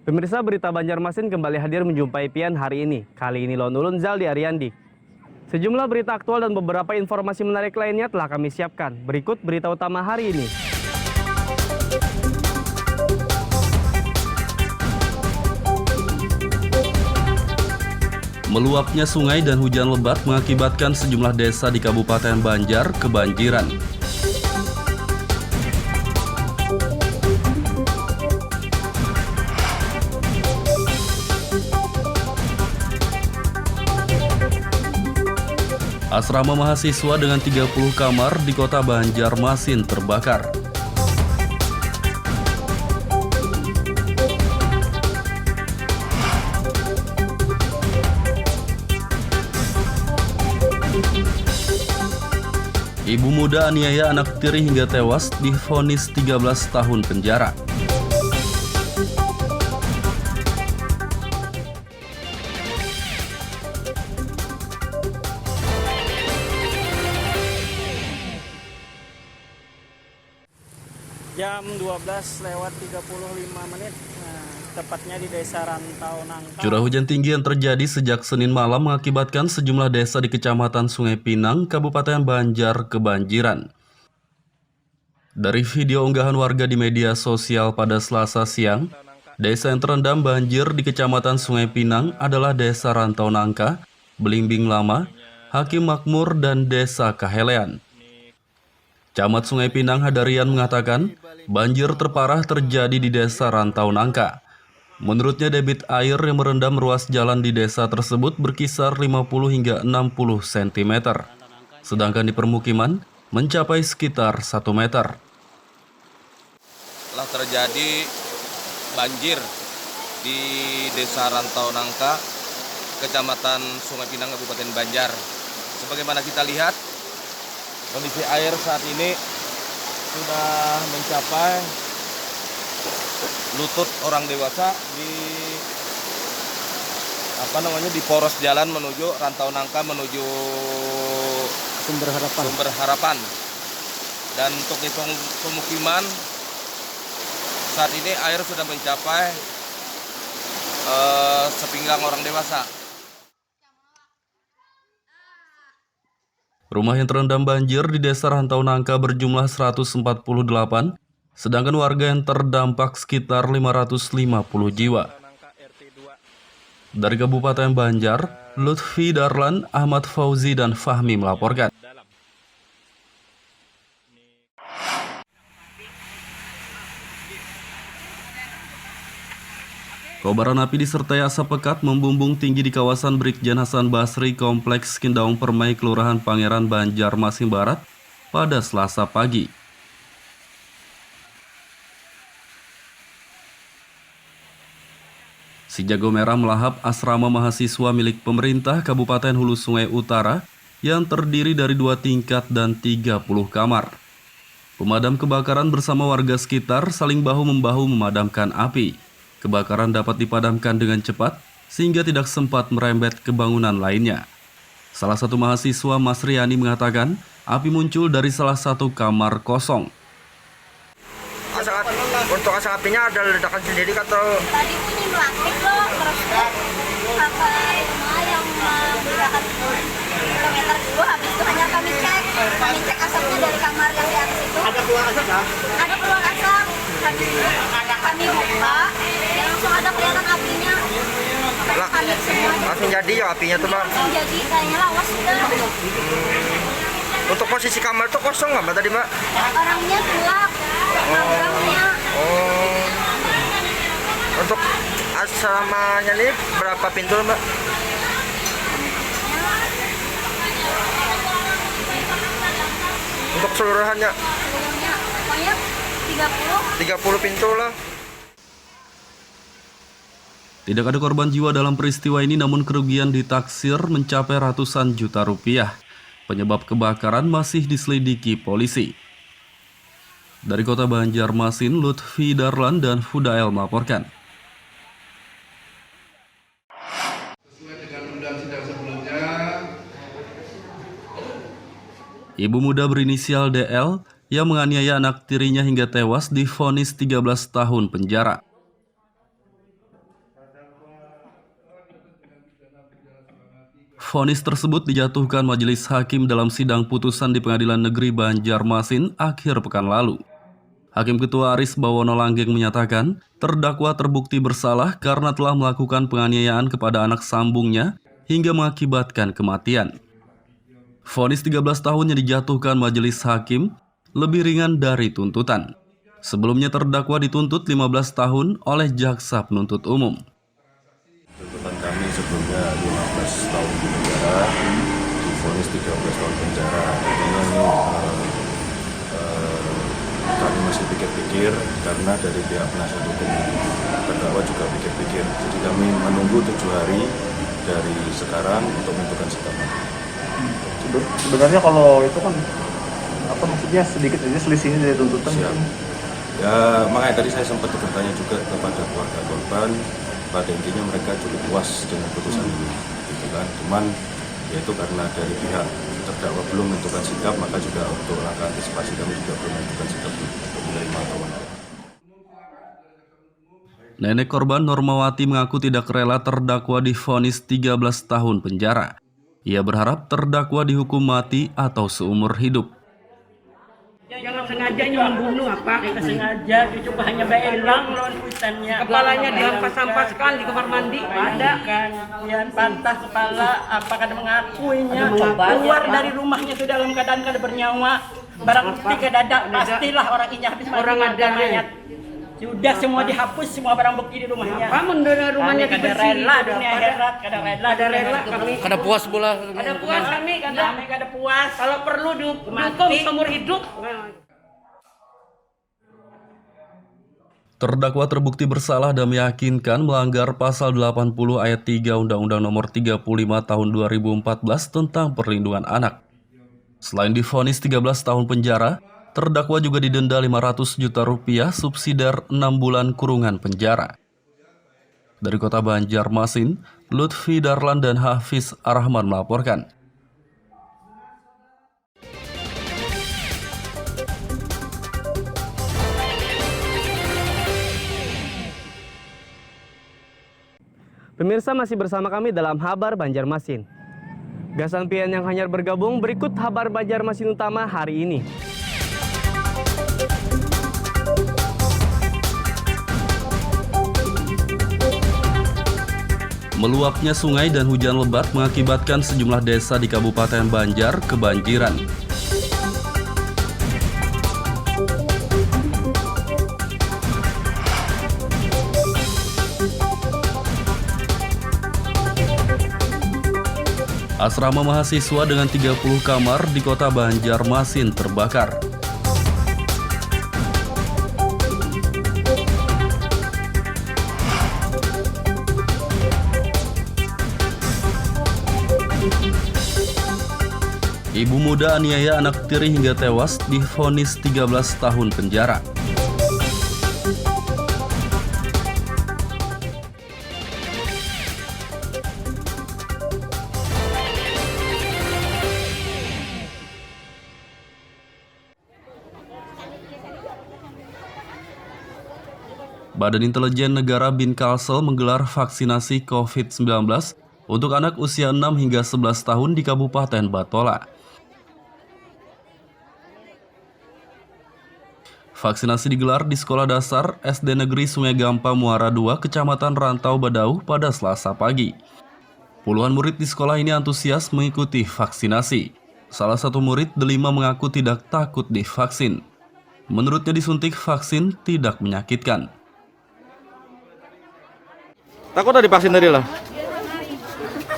Pemirsa, berita Banjarmasin kembali hadir menjumpai Pian hari ini. Kali ini Lon Ulun Zaldi Ariandi. Sejumlah berita aktual dan beberapa informasi menarik lainnya telah kami siapkan. Berikut berita utama hari ini. Meluapnya sungai dan hujan lebat mengakibatkan sejumlah desa di Kabupaten Banjar kebanjiran. Asrama mahasiswa dengan 30 kamar di kota Banjarmasin terbakar. Ibu muda aniaya anak tiri hingga tewas divonis 13 tahun penjara. Jam 12:35, tepatnya di Desa Rantau Nangka. Curah hujan tinggi yang terjadi sejak Senin malam mengakibatkan sejumlah desa di Kecamatan Sungai Pinang, Kabupaten Banjar kebanjiran. Dari video unggahan warga di media sosial pada Selasa siang, desa yang terendam banjir di Kecamatan Sungai Pinang adalah Desa Rantau Nangka, Belimbing Lama, Hakim Makmur, dan Desa Kahelean. Camat Sungai Pinang Hadarian mengatakan, banjir terparah terjadi di Desa Rantau Nangka. Menurutnya debit air yang merendam ruas jalan di desa tersebut berkisar 50 hingga 60 cm. Sedangkan di permukiman mencapai sekitar 1 meter. Telah terjadi banjir di Desa Rantau Nangka, Kecamatan Sungai Pinang, Kabupaten Banjar. Sebagaimana kita lihat, kondisi air saat ini sudah mencapai lutut orang dewasa di poros jalan menuju Rantau Nangka menuju Sumber Harapan. Dan untuk di pemukiman saat ini air sudah mencapai sepinggang orang dewasa. Rumah yang terendam banjir di Desa Rantau Nangka berjumlah 148, sedangkan warga yang terdampak sekitar 550 jiwa. Dari Kabupaten Banjar, Lutfi Darlan, Ahmad Fauzi, dan Fahmi melaporkan. Kobaran api disertai asap pekat membumbung tinggi di kawasan Brigjen Hasan Basri, Kompleks Kindaung Permai, Kelurahan Pangeran, Banjarmasin Barat pada Selasa pagi. Si jago merah melahap asrama mahasiswa milik pemerintah Kabupaten Hulu Sungai Utara yang terdiri dari 2 tingkat dan 30 kamar. Pemadam kebakaran bersama warga sekitar saling bahu-membahu memadamkan api. Kebakaran dapat dipadamkan dengan cepat sehingga tidak sempat merembet ke bangunan lainnya. Salah satu mahasiswa, Mas Riani, mengatakan api muncul dari salah satu kamar kosong. Untuk asap apinya ada ledakan sendiri atau? Tadi bunyi melapik loh, terus kakak rumah yang menggunakan kilometer 2, habis itu hanya kami cek asapnya dari kamar yang di atas itu. Ada keluar asap kan? Ada keluar asap, habis itu kami buka, ya langsung ada kelihatan apinya. Panik semua. Langsung jadi ya apinya tuh, Mbak? Langsung jadi, kayaknya lawas sudah. Untuk posisi kamar tuh kosong nggak, Mbak, tadi, Mbak? Orangnya gelap, orangnya. Oh. Untuk asramanya ini berapa pintu, Mbak? Untuk keseluruhannya? Pokoknya 30 pintu lah. Tidak ada korban jiwa dalam peristiwa ini, namun kerugian ditaksir mencapai ratusan juta rupiah. Penyebab kebakaran masih diselidiki polisi. Dari kota Banjarmasin, Lutfi Darlan dan Fudael melaporkan. Sesuai dengan undang sidang sebelumnya, Ibu muda berinisial DL yang menganiaya anak tirinya hingga tewas divonis 13 tahun penjara. Vonis tersebut dijatuhkan majelis hakim dalam sidang putusan di Pengadilan Negeri Banjarmasin akhir pekan lalu. Hakim Ketua Aris Bawono Langgeng menyatakan, terdakwa terbukti bersalah karena telah melakukan penganiayaan kepada anak sambungnya hingga mengakibatkan kematian. Vonis 13 tahun yang dijatuhkan majelis hakim lebih ringan dari tuntutan. Sebelumnya terdakwa dituntut 15 tahun oleh jaksa penuntut umum. Tuntutan kami sebelumnya 15 tahun penjara, divonis 13 tahun penjara. Artinya ini kami masih pikir-pikir karena dari pihak penasihat hukum terdakwa juga pikir-pikir. Jadi kami menunggu 7 hari dari sekarang untuk menentukan sikap. Sebenarnya kalau itu kan apa maksudnya sedikit aja selisihnya dari tuntutan. Siap. Ya makanya tadi saya sempat bertanya juga kepada keluarga korban. Pada intinya mereka cukup puas dengan putusan ini, gitu kan. Cuman yaitu karena dari pihak terdakwa belum menentukan sikap, maka juga untuk langkah antisipasi kami juga belum menentukan sikap untuk menerima laporan. Nenek korban Normawati mengaku tidak rela terdakwa divonis 13 tahun penjara. Ia berharap terdakwa dihukum mati atau seumur hidup. Jangan sengaja membunuh apa? Tidak sengaja, dia coba hanya berelang lawan kuitannya. Kepalanya dihampas-hampaskan di kamar mandi. Ada. Kemudian patah kepala, apa kada mengakuinya. Ada mengobati, Keluar apa? dari rumahnya itu dalam keadaan kada bernyawa. Barang bukti kedadak, pastilah orang ini habis mati Orang ada mayat. Sudah semua dihapus, semua barang bukti di rumahnya. Apa mendengar rumahnya Kami kada dibersih? rela dunia akhirat, kada rela. Ada rela kami. Kada puas pula. Ada puas kami Kada puas. Kalau perlu dihukum seumur hidup. Terdakwa terbukti bersalah dan meyakinkan melanggar pasal 80 ayat 3 Undang-Undang Nomor 35 Tahun 2014 tentang perlindungan anak. Selain divonis 13 tahun penjara, terdakwa juga didenda 500 juta rupiah subsidiar 6 bulan kurungan penjara. Dari Kota Banjarmasin, Lutfi Darlan dan Hafiz Arrahman melaporkan. Pemirsa masih bersama kami dalam Habar Banjarmasin. Gasan pian yang hanyar bergabung, berikut Habar Banjarmasin utama hari ini. Meluapnya sungai dan hujan lebat mengakibatkan sejumlah desa di Kabupaten Banjar kebanjiran. Asrama mahasiswa dengan 30 kamar di Kota Banjarmasin terbakar. Ibu muda aniaya anak tiri hingga tewas divonis 13 tahun penjara. Badan Intelijen Negara bin Kalsel menggelar vaksinasi COVID-19 untuk anak usia 6 hingga 11 tahun di Kabupaten Batola. Vaksinasi digelar di Sekolah Dasar SD Negeri Sungai Gampa Muara II, Kecamatan Rantau Badauh pada Selasa pagi. Puluhan murid di sekolah ini antusias mengikuti vaksinasi. Salah satu murid Delima mengaku tidak takut divaksin. Menurutnya disuntik vaksin tidak menyakitkan. Takut udah divaksin tadi lah.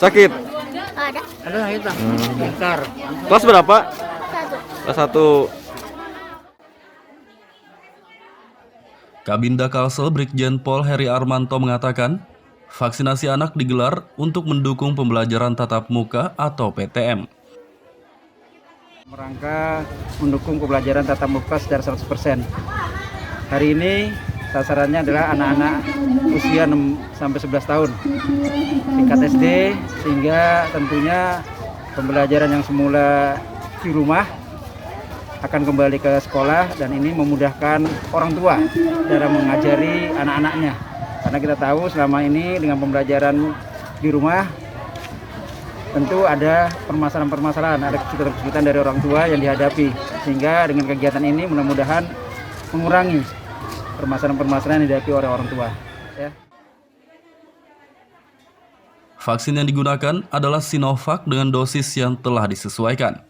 Sakit. Ada itu. Bentar. Kelas berapa? Kelas 1. Kabinda Kalsel Brigjen Pol Heri Armanto mengatakan, vaksinasi anak digelar untuk mendukung pembelajaran tatap muka atau PTM. Merangka mendukung pembelajaran tatap muka secara 100%. Hari ini sasarannya adalah anak-anak usia 6-11 tahun tingkat SD, sehingga tentunya pembelajaran yang semula di rumah akan kembali ke sekolah, dan ini memudahkan orang tua dalam mengajari anak-anaknya. Karena kita tahu selama ini dengan pembelajaran di rumah tentu ada permasalahan-permasalahan, ada kesulitan-kesulitan dari orang tua yang dihadapi. Sehingga dengan kegiatan ini mudah-mudahan mengurangi permasalahan-permasalahan yang dihadapi oleh orang tua. Ya. Vaksin yang digunakan adalah Sinovac dengan dosis yang telah disesuaikan.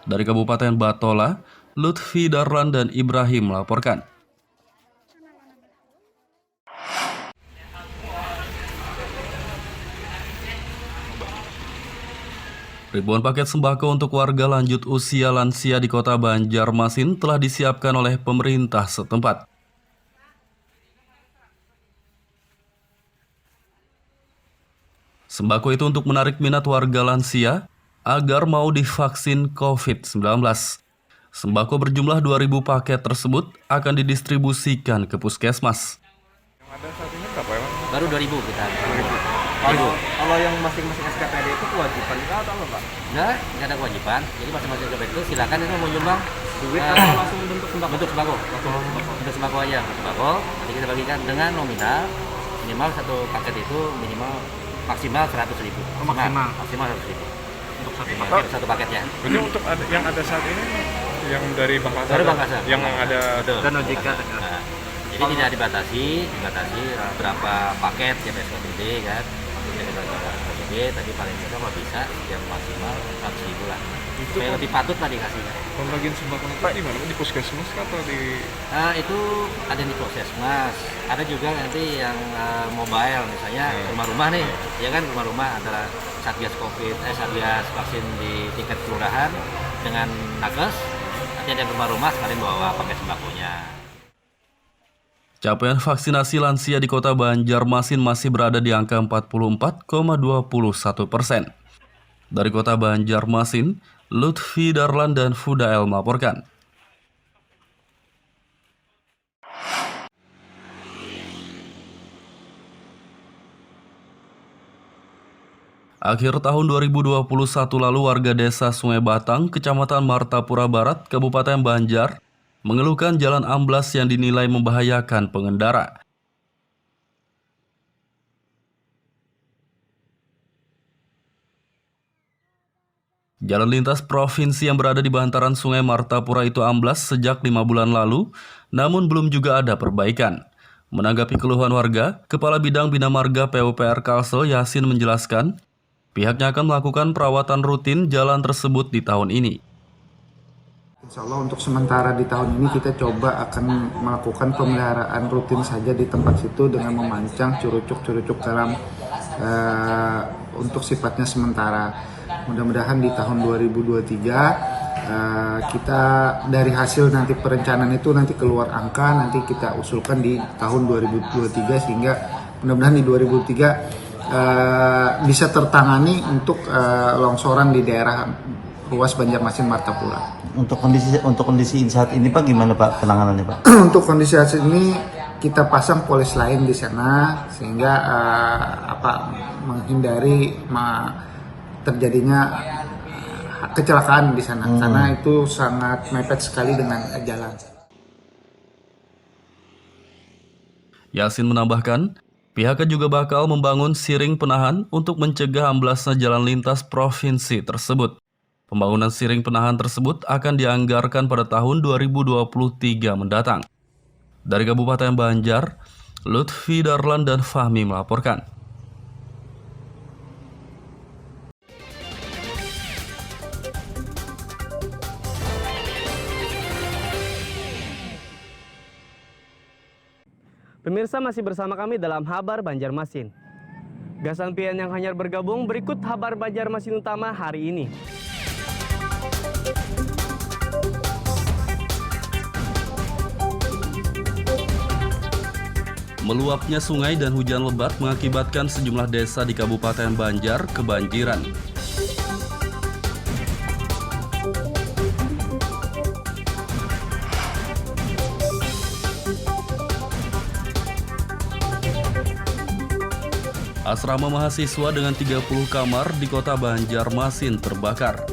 Dari Kabupaten Batola, Lutfi Darlan dan Ibrahim melaporkan. Ribuan paket sembako untuk warga lanjut usia lansia di Kota Banjarmasin telah disiapkan oleh pemerintah setempat. Sembako itu untuk menarik minat warga lansia agar mau divaksin COVID-19. Sembako berjumlah 2.000 paket tersebut akan didistribusikan ke puskesmas. Yang ada saat ini berapa emang? Baru 2.000 kita. 2.000. Kalau yang masing-masing SKPD itu kewajiban kita atau apa, Pak? Nggak ada kewajiban. Jadi masing-masing SKPD itu silakan itu mau nyumbang Duit atau langsung bentuk sembako? bentuk sembako. Bentuk sembako aja. Sembako nanti kita bagikan dengan nominal minimal satu paket itu minimal maksimal 100.000. Maksimal 100.000. Untuk satu paketnya. Jadi untuk yang ada saat ini yang dari Bangkasa. Dari Bangkasa. Yang ada dan OJK. Nah, jadi tidak dibatasi berapa paket tiap SKPD kan. Tapi paling tidak kalau bisa yang maksimal 100.000 lah. Supaya lebih patut lah dikasihnya. Pembagian sembako Pak di mana? Di puskesmas atau di? Nah, itu ada di puskesmas. Ada juga nanti yang mobile misalnya rumah-rumah nih. Ya kan rumah-rumah antara Satgas Satgas vaksin di tingkat kelurahan dengan nakes. Nanti ada rumah-rumah sekalian bawa paket sembakonya. Capaian vaksinasi lansia di Kota Banjarmasin masih berada di angka 44,21%. Dari Kota Banjarmasin, Lutfi Darlan dan Fudael melaporkan. Akhir tahun 2021 lalu warga desa Sungai Batang, Kecamatan Martapura Barat, Kabupaten Banjar, mengeluhkan jalan amblas yang dinilai membahayakan pengendara. Jalan lintas provinsi yang berada di bantaran Sungai Martapura itu amblas sejak 5 bulan lalu, namun belum juga ada perbaikan. Menanggapi keluhan warga, Kepala Bidang Bina Marga PUPR Kalsel Yasin menjelaskan, pihaknya akan melakukan perawatan rutin jalan tersebut di tahun ini. Insya Allah untuk sementara di tahun ini kita coba akan melakukan pemeliharaan rutin saja di tempat situ dengan memancang curucuk-curucuk garam untuk sifatnya sementara. Mudah-mudahan di tahun 2023 kita dari hasil nanti perencanaan itu nanti keluar angka, nanti kita usulkan di tahun 2023 sehingga mudah-mudahan di 2023 bisa tertangani untuk longsoran di daerah ruas Banjarmasin Martapura. Untuk kondisi saat ini Pak gimana Pak penanganannya Pak? Untuk kondisi saat ini kita pasang polis lain di sana sehingga menghindari terjadinya kecelakaan di sana karena itu sangat mepet sekali dengan jalan. Yasin menambahkan, pihaknya juga bakal membangun siring penahan untuk mencegah amblasnya jalan lintas provinsi tersebut. Pembangunan siring penahan tersebut akan dianggarkan pada tahun 2023 mendatang. Dari Kabupaten Banjar, Lutfi Darlan dan Fahmi melaporkan. Pemirsa masih bersama kami dalam Habar Banjarmasin. Gasan pian yang hanyar bergabung, berikut Habar Banjarmasin utama hari ini. Meluapnya sungai dan hujan lebat mengakibatkan sejumlah desa di Kabupaten Banjar kebanjiran. Asrama mahasiswa dengan 30 kamar di Kota Banjarmasin terbakar.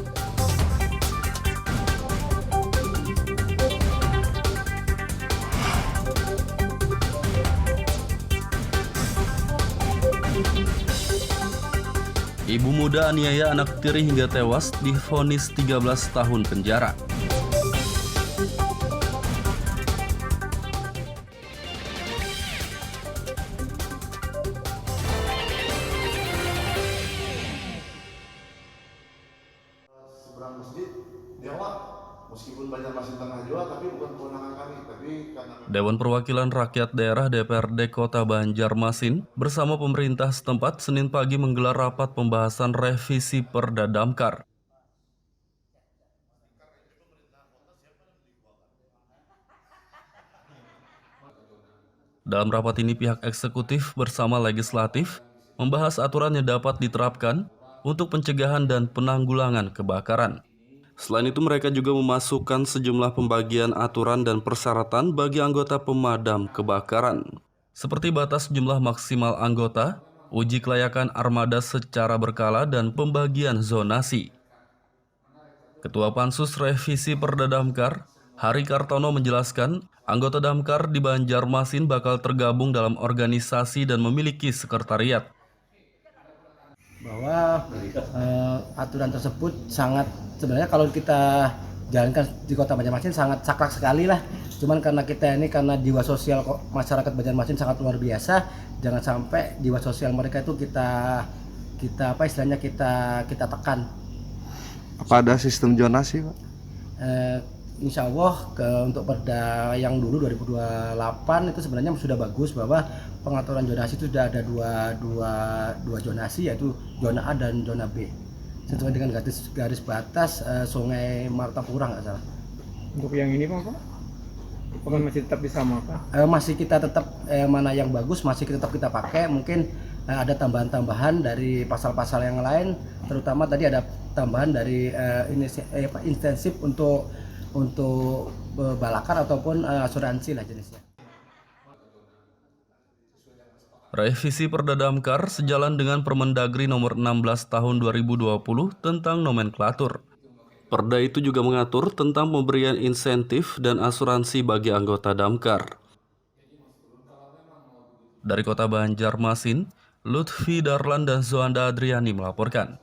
Ibu muda aniaya anak tiri hingga tewas divonis 13 tahun penjara. Seberang masjid, Dewa, meskipun Banjarmasin Tengah juga, tapi bukan kewenangan kami. Dewan Perwakilan Rakyat Daerah DPRD Kota Banjarmasin bersama pemerintah setempat Senin pagi menggelar rapat pembahasan revisi Perda Damkar. Dalam rapat ini pihak eksekutif bersama legislatif membahas aturan yang dapat diterapkan untuk pencegahan dan penanggulangan kebakaran. Selain itu mereka juga memasukkan sejumlah pembagian aturan dan persyaratan bagi anggota pemadam kebakaran. Seperti batas jumlah maksimal anggota, uji kelayakan armada secara berkala, dan pembagian zonasi. Ketua Pansus Revisi Perda Damkar, Hari Kartono menjelaskan, anggota Damkar di Banjarmasin bakal tergabung dalam organisasi dan memiliki sekretariat. Bahwa aturan tersebut sangat, sebenarnya kalau kita jalankan di Kota Banjarmasin sangat saklek sekali lah. Cuman karena kita ini, karena jiwa sosial masyarakat Banjarmasin sangat luar biasa, jangan sampai jiwa sosial mereka itu kita apa istilahnya kita tekan. Apa ada sistem zonasi, Pak? Insya Allah untuk Perda yang dulu 2028 itu sebenarnya sudah bagus, bahwa pengaturan zonasi itu sudah ada dua zonasi, yaitu zona A dan zona B, sesuai dengan garis batas Sungai Martapura nggak salah. Untuk yang ini Pak? Apakah masih tetap disamakan? Masih kita tetap mana yang bagus masih tetap kita pakai. Mungkin ada tambahan-tambahan dari pasal-pasal yang lain, terutama tadi ada tambahan dari intensif untuk balakan ataupun asuransi lah jenisnya. Revisi Perda Damkar sejalan dengan Permendagri nomor 16 tahun 2020 tentang nomenklatur. Perda itu juga mengatur tentang pemberian insentif dan asuransi bagi anggota Damkar. Dari Kota Banjarmasin, Lutfi Darlan dan Zoanda Adriani melaporkan.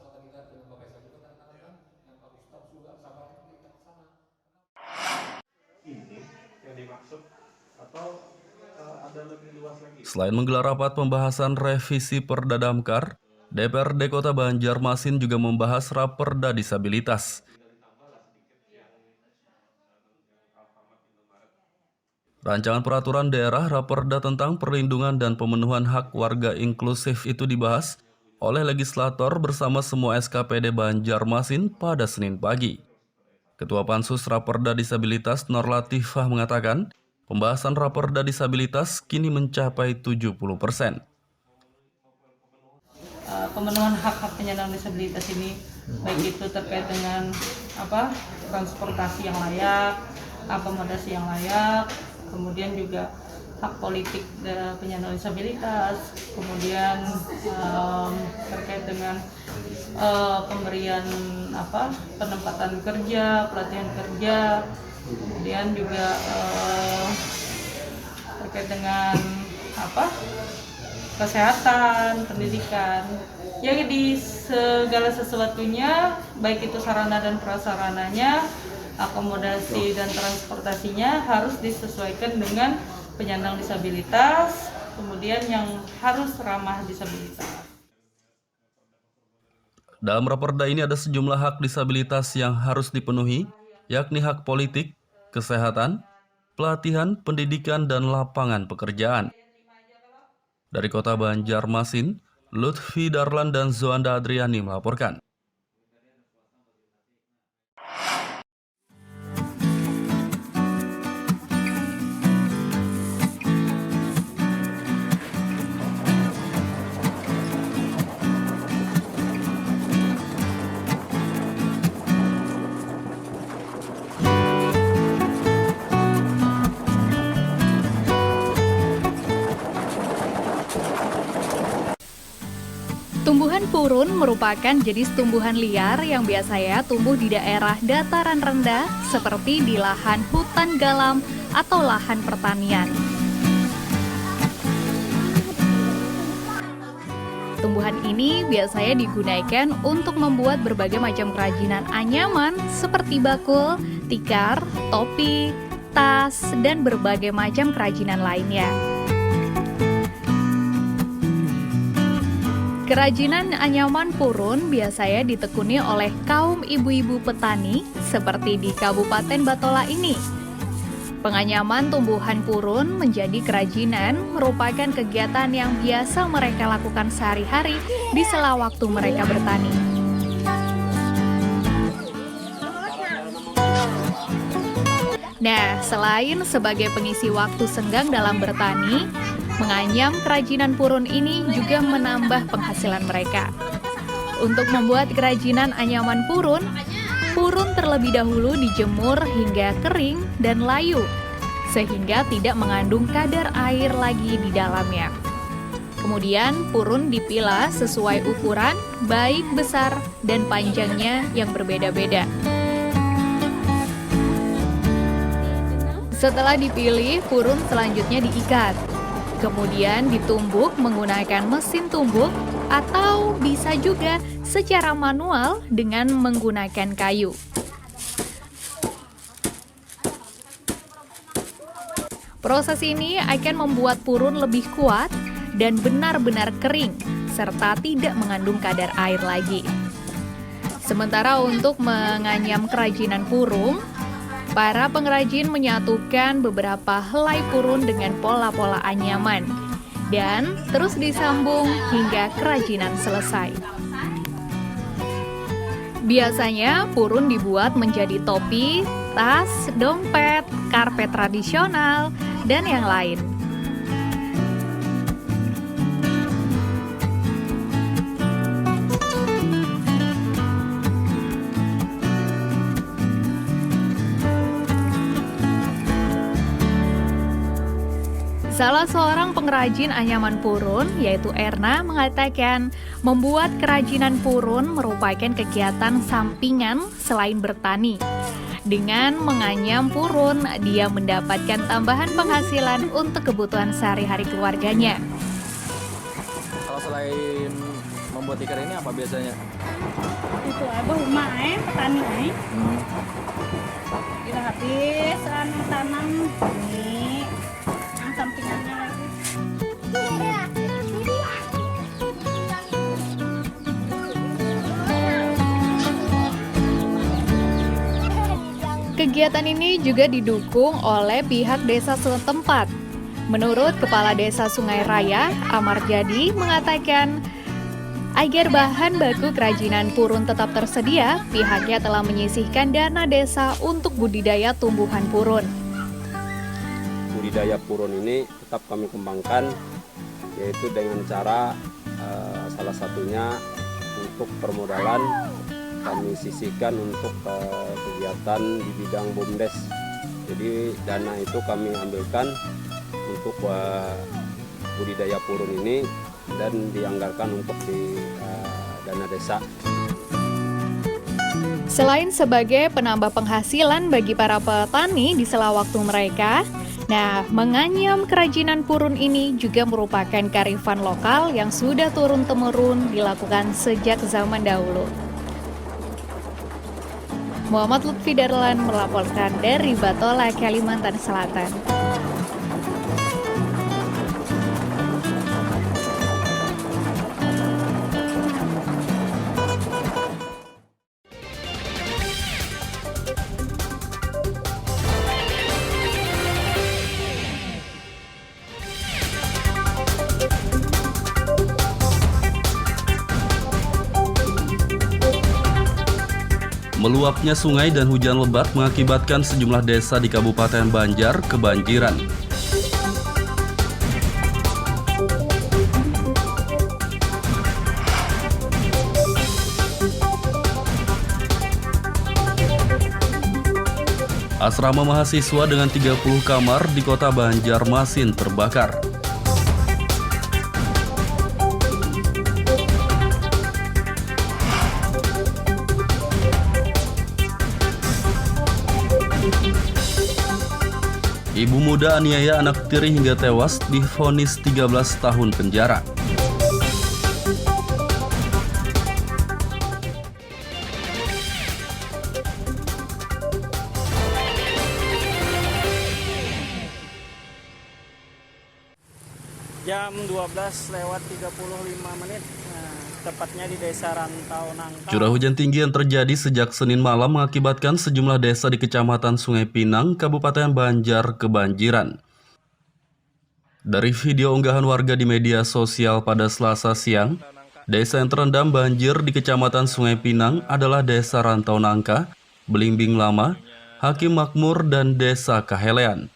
Selain menggelar rapat pembahasan revisi Perda Damkar, DPRD Kota Banjarmasin juga membahas Raperda Disabilitas. Rancangan peraturan daerah Raperda tentang perlindungan dan pemenuhan hak warga inklusif itu dibahas oleh legislator bersama semua SKPD Banjarmasin pada Senin pagi. Ketua Pansus Raperda Disabilitas Nur Latifah mengatakan, pembahasan Raperda Disabilitas kini mencapai 70%. Pemenuhan hak-hak penyandang disabilitas ini, baik itu terkait dengan transportasi yang layak, akomodasi yang layak, kemudian juga hak politik penyandang disabilitas, kemudian terkait dengan pemberian penempatan kerja, pelatihan kerja, kemudian juga terkait dengan kesehatan, pendidikan, ya di segala sesuatunya, baik itu sarana dan prasarananya, akomodasi dan transportasinya harus disesuaikan dengan penyandang disabilitas, kemudian yang harus ramah disabilitas. Dalam Raperda ini ada sejumlah hak disabilitas yang harus dipenuhi, yakni hak politik, kesehatan, pelatihan, pendidikan, dan lapangan pekerjaan. Dari Kota Banjarmasin, Lutfi Darlan dan Zoanda Adriani melaporkan. Tumbuhan purun merupakan jenis tumbuhan liar yang biasanya tumbuh di daerah dataran rendah seperti di lahan hutan galam atau lahan pertanian. tumbuhan ini biasanya digunakan untuk membuat berbagai macam kerajinan anyaman seperti bakul, tikar, topi, tas, dan berbagai macam kerajinan lainnya. Kerajinan anyaman purun biasanya ditekuni oleh kaum ibu-ibu petani seperti di Kabupaten Batola ini. Penganyaman tumbuhan purun menjadi kerajinan merupakan kegiatan yang biasa mereka lakukan sehari-hari di sela waktu mereka bertani. Nah, selain sebagai pengisi waktu senggang dalam bertani, menganyam kerajinan purun ini juga menambah penghasilan mereka. Untuk membuat kerajinan anyaman purun terlebih dahulu dijemur hingga kering dan layu, sehingga tidak mengandung kadar air lagi di dalamnya. Kemudian purun dipilah sesuai ukuran, baik besar dan panjangnya yang berbeda-beda. Setelah dipilih, purun selanjutnya diikat. Kemudian ditumbuk menggunakan mesin tumbuk atau bisa juga secara manual dengan menggunakan kayu. Proses ini akan membuat purun lebih kuat dan benar-benar kering serta tidak mengandung kadar air lagi. Sementara untuk menganyam kerajinan purun, para pengrajin menyatukan beberapa helai purun dengan pola-pola anyaman dan terus disambung hingga kerajinan selesai. Biasanya purun dibuat menjadi topi, tas, dompet, karpet tradisional, dan yang lain. Salah seorang pengrajin anyaman purun, yaitu Erna, mengatakan membuat kerajinan purun merupakan kegiatan sampingan selain bertani. Dengan menganyam purun, dia mendapatkan tambahan penghasilan untuk kebutuhan sehari-hari keluarganya. Kalau selain membuat tikar ini apa biasanya? Itu rumah petani kita habis tanam ini sampingannya lagi. Kegiatan ini juga didukung oleh pihak desa setempat. Menurut Kepala Desa Sungai Raya, Amar Jadi, mengatakan agar bahan baku kerajinan purun tetap tersedia, pihaknya telah menyisihkan dana desa untuk budidaya tumbuhan purun. Budidaya purun ini tetap kami kembangkan, yaitu dengan cara salah satunya untuk permodalan kami sisihkan untuk kegiatan di bidang BUMDes. Jadi dana itu kami ambilkan untuk budidaya purun ini dan dianggarkan untuk di dana desa. Selain sebagai penambah penghasilan bagi para petani di sela waktu mereka, nah, menganyam kerajinan purun ini juga merupakan kearifan lokal yang sudah turun-temurun dilakukan sejak zaman dahulu. Muhammad Lutfi Darlan melaporkan dari Batola, Kalimantan Selatan. Meluapnya sungai dan hujan lebat mengakibatkan sejumlah desa di Kabupaten Banjar kebanjiran. Asrama mahasiswa dengan 30 kamar di kota Banjarmasin terbakar. Ibu muda aniaya anak tiri hingga tewas divonis 13 tahun penjara. Jam 12:35, tepatnya di Desa Rantau Nangka. Curah hujan tinggi yang terjadi sejak Senin malam mengakibatkan sejumlah desa di Kecamatan Sungai Pinang, Kabupaten Banjar kebanjiran. Dari video unggahan warga di media sosial pada Selasa siang, desa yang terendam banjir di Kecamatan Sungai Pinang adalah Desa Rantau Nangka, Belimbing Lama, Hakim Makmur, dan Desa Kahelean.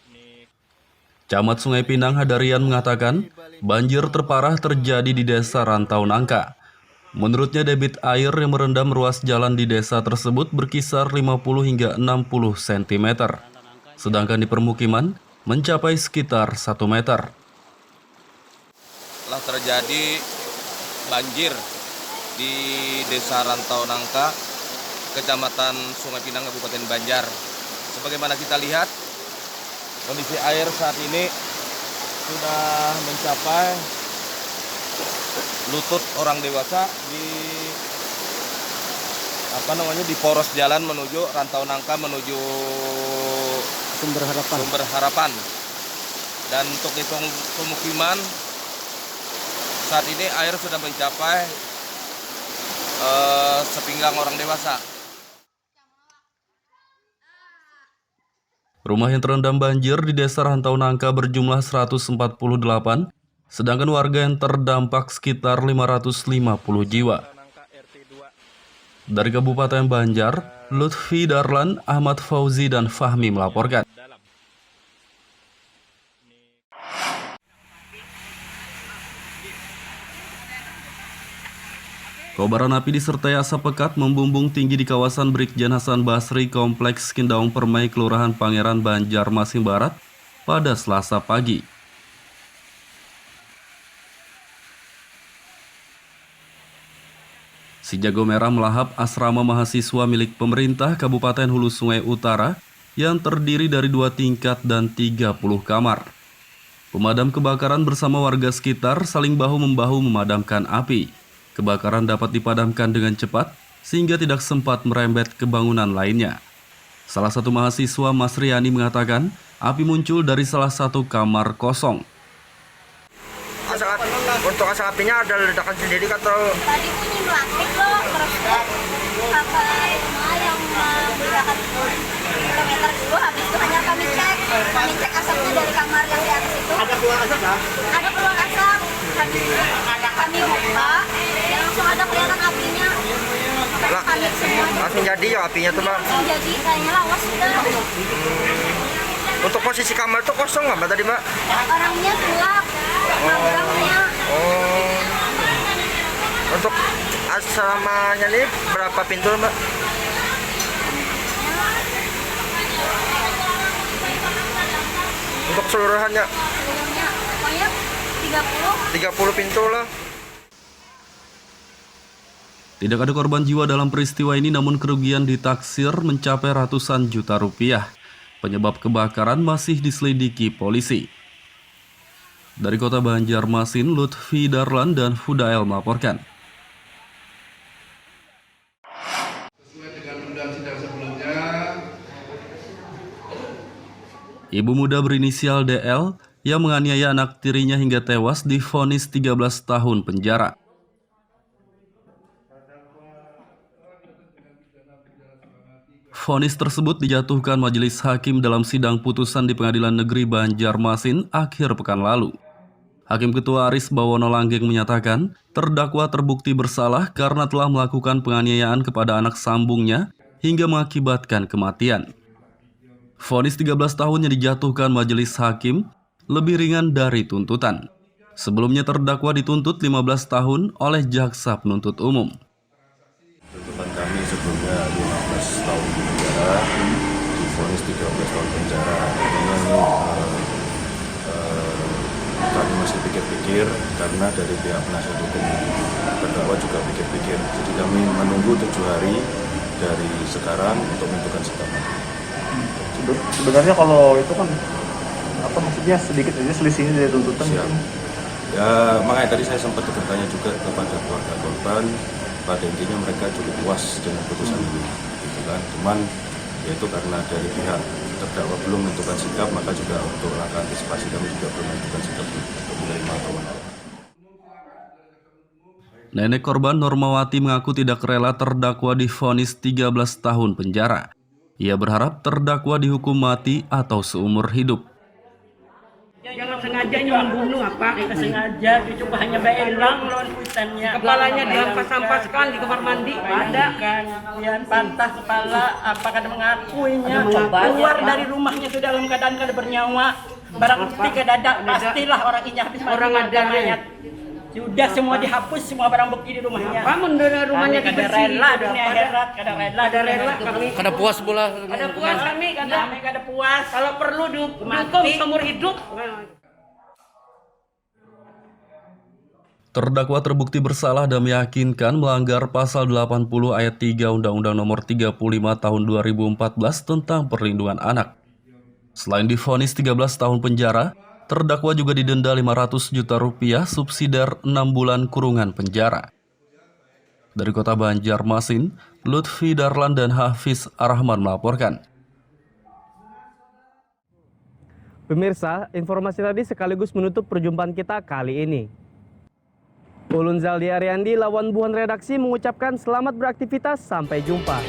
Camat Sungai Pinang Hadarian mengatakan, banjir terparah terjadi di Desa Rantau Nangka. Menurutnya debit air yang merendam ruas jalan di desa tersebut berkisar 50 hingga 60 cm. Sedangkan di permukiman mencapai sekitar 1 meter. Telah terjadi banjir di Desa Rantau Nangka, Kecamatan Sungai Pinang, Kabupaten Banjar. Sebagaimana kita lihat, kondisi air saat ini sudah mencapai lutut orang dewasa di poros jalan menuju Rantau Nangka menuju Sumber Harapan. Dan untuk di pemukiman saat ini air sudah mencapai sepinggang orang dewasa. Rumah yang terendam banjir di Desa Rantau Nangka berjumlah 148, sedangkan warga yang terdampak sekitar 550 jiwa. Dari Kabupaten Banjar, Lutfi Darlan, Ahmad Fauzi, dan Fahmi melaporkan. Kobaran api disertai asap pekat membumbung tinggi di kawasan Brigjen Hasan Basri, Kompleks Kindaung Permai, Kelurahan Pangeran, Banjarmasin Barat pada Selasa pagi. Si jago merah melahap asrama mahasiswa milik pemerintah Kabupaten Hulu Sungai Utara yang terdiri dari 2 tingkat dan 30 kamar. Pemadam kebakaran bersama warga sekitar saling bahu-membahu memadamkan api. Kebakaran dapat dipadamkan dengan cepat sehingga tidak sempat merembet ke bangunan lainnya. Salah satu mahasiswa, Mas Riani, mengatakan api muncul dari salah satu kamar kosong. Untuk asap apinya ada ledakan sendiri atau? Tadi bunyi melantik loh, terus sampai rumah yang menggunakan kilometer 2, habis itu hanya kami cek asapnya dari kamar yang di atas itu. Ada keluar asap kan? Ada keluar asap. Kami buka, ya langsung ada kelihatan apinya. Panik semua. Langsung jadi ya apinya tuh, Mbak? Langsung jadi, kayaknya lawas sudah. Untuk posisi kamar itu kosong nggak, Mbak, tadi, Mbak? Orangnya gelap, orangnya. Oh. Untuk asramanya ini berapa pintu, Mbak? Untuk keseluruhannya? Pokoknya 30 pintu lah. Tidak ada korban jiwa dalam peristiwa ini, namun kerugian ditaksir mencapai ratusan juta rupiah. Penyebab kebakaran masih diselidiki polisi. Dari Kota Banjarmasin, Lutfi Darlan dan Fudael melaporkan. Sesuai dengan undang sidang sebelumnya, Ibu muda berinisial DL yang menganiaya anak tirinya hingga tewas divonis 13 tahun penjara. Vonis tersebut dijatuhkan majelis hakim dalam sidang putusan di Pengadilan Negeri Banjarmasin akhir pekan lalu. Hakim Ketua Aris Bawono Langgeng menyatakan terdakwa terbukti bersalah karena telah melakukan penganiayaan kepada anak sambungnya hingga mengakibatkan kematian. Vonis 13 tahun yang dijatuhkan majelis hakim lebih ringan dari tuntutan. Sebelumnya terdakwa dituntut 15 tahun oleh jaksa penuntut umum. Tuntutan kami sebelumnya 15 tahun penjara, divonis 13 tahun penjara. Kami masih pikir-pikir karena dari pihak penasihat hukum terdakwa juga pikir-pikir. Jadi kami menunggu 7 hari dari sekarang untuk menentukan sikap. Sebenarnya kalau itu kan apa maksudnya sedikit aja selisihnya dari tuntutan. Ya makanya tadi saya sempat bertanya juga kepada keluarga korban. Pada intinya mereka cukup puas dengan putusan ini, gitu kan. Cuman yaitu karena dari pihak terdakwa belum menentukan sikap, maka juga untuk langkah antisipasi kami juga belum menentukan sikap. menerima kewajiban. Nenek korban Normawati mengaku tidak rela terdakwa divonis 13 tahun penjara. Ia berharap terdakwa dihukum mati atau seumur hidup. Jangan sengaja membunuh apa? Kita sengaja, itu hanya berelang lawan kuitannya. Kepalanya dirampas-rampaskan di kamar mandi. Ada kan, kemudian patah kepala, apa kada mengakuinya. Keluar dari rumahnya sudah dalam keadaan kada bernyawa. Barang bukti kada ada, pastilah orang ini habis orang ada mayat. Sudah semua dihapus, semua barang bukti di rumahnya. Apa mendengar rumahnya dibersih? Kada rela dunia akhirat, kada rela kami. Kada puas pula. Kada puas kami kada puas. Kalau perlu dihukum seumur hidup. Terdakwa terbukti bersalah dan meyakinkan melanggar pasal 80 ayat 3 Undang-Undang Nomor 35 Tahun 2014 tentang perlindungan anak. Selain divonis 13 tahun penjara, terdakwa juga didenda 500 juta rupiah subsidiar 6 bulan kurungan penjara. Dari Kota Banjarmasin, Lutfi Darlan dan Hafiz Arrahman melaporkan. Pemirsa, informasi tadi sekaligus menutup perjumpaan kita kali ini. Ulun Zaldi Ariandi, lawan buhan redaksi mengucapkan selamat beraktivitas, sampai jumpa.